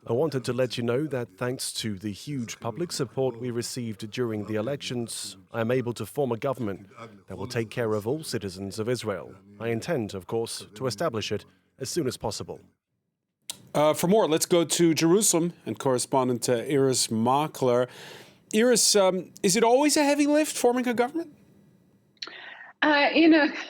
I wanted to let you know that thanks to the huge public support we received during the elections, I am able to form a government that will take care of all citizens of Israel. I intend, of course, to establish it as soon as possible. For more, let's go to Jerusalem and correspondent Irris Makler. Irris, is it always a heavy lift forming a government?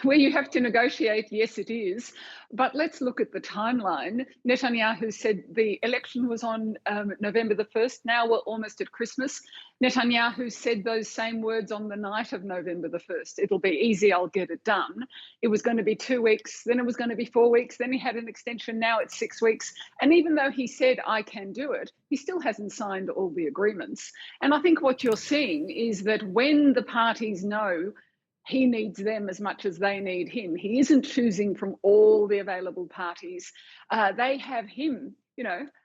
Where you have to negotiate, yes, it is. But let's look at the timeline. Netanyahu said the election was on November the 1st. Now we're almost at Christmas. Netanyahu said those same words on the night of November the 1st. It'll be easy, I'll get it done. It was going to be 2 weeks, then it was going to be 4 weeks, then he had an extension, now it's 6 weeks. And even though he said, I can do it, he still hasn't signed all the agreements. And I think what you're seeing is that when the parties know he needs them as much as they need him. He isn't choosing from all the available parties. They have him,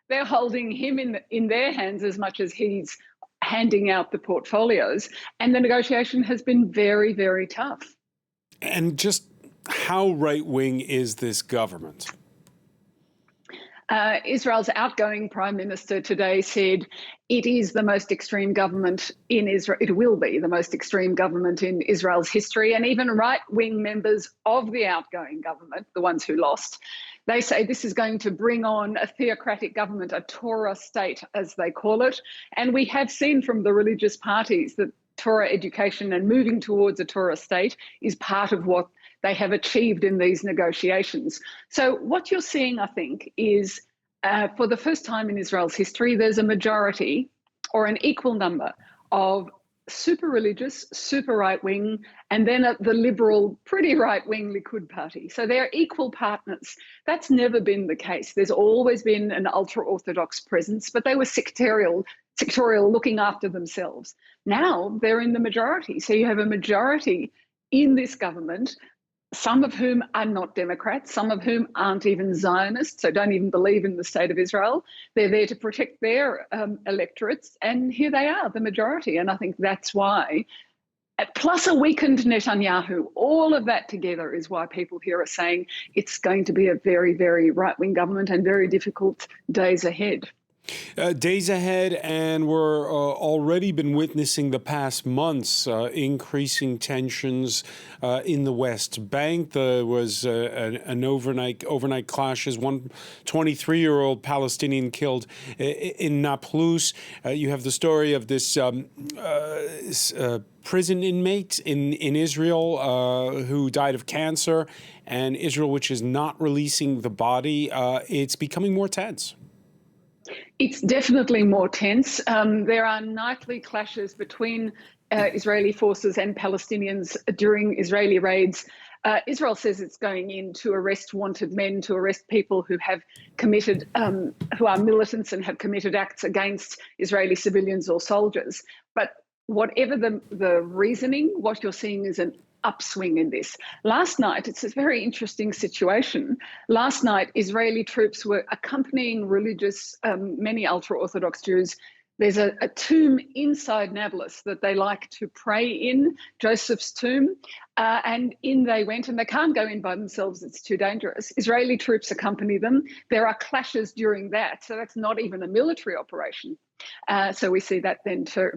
they're holding him in their hands as much as he's handing out the portfolios. And the negotiation has been very, very tough. And just how right-wing is this government? Israel's outgoing prime minister today said it is the most extreme government in Israel. It will be the most extreme government in Israel's history. And even right-wing members of the outgoing government, the ones who lost, they say this is going to bring on a theocratic government, a Torah state, as they call it. And we have seen from the religious parties that Torah education and moving towards a Torah state is part of what they have achieved in these negotiations. So what you're seeing, I think, is for the first time in Israel's history, there's a majority or an equal number of super religious, super right-wing, and then the liberal, pretty right-wing Likud Party. So they're equal partners. That's never been the case. There's always been an ultra-Orthodox presence, but they were sectorial looking after themselves. Now they're in the majority. So you have a majority in this government, some of whom are not Democrats, some of whom aren't even Zionists, so don't even believe in the state of Israel. They're there to protect their electorates, and here they are, the majority. And I think that's why, plus a weakened Netanyahu, all of that together is why people here are saying it's going to be a very, very right-wing government and very difficult days ahead. Days ahead, and we're already been witnessing the past months increasing tensions in the West Bank. There was an overnight clashes. One 23-year-old Palestinian killed in Nablus. You have the story of this prison inmate in Israel who died of cancer, and Israel, which is not releasing the body. It's becoming more tense. It's definitely more tense. There are nightly clashes between Israeli forces and Palestinians during Israeli raids. Israel says it's going in to arrest wanted men, to arrest people who have committed, who are militants and have committed acts against Israeli civilians or soldiers. But whatever the reasoning, what you're seeing is an upswing in this. Last night, it's a very interesting situation. Last night, Israeli troops were accompanying religious, many ultra-Orthodox Jews. There's a tomb inside Nablus that they like to pray in, Joseph's tomb, and in they went, and they can't go in by themselves, it's too dangerous. Israeli troops accompany them. There are clashes during that, so that's not even a military operation. So we see that then too.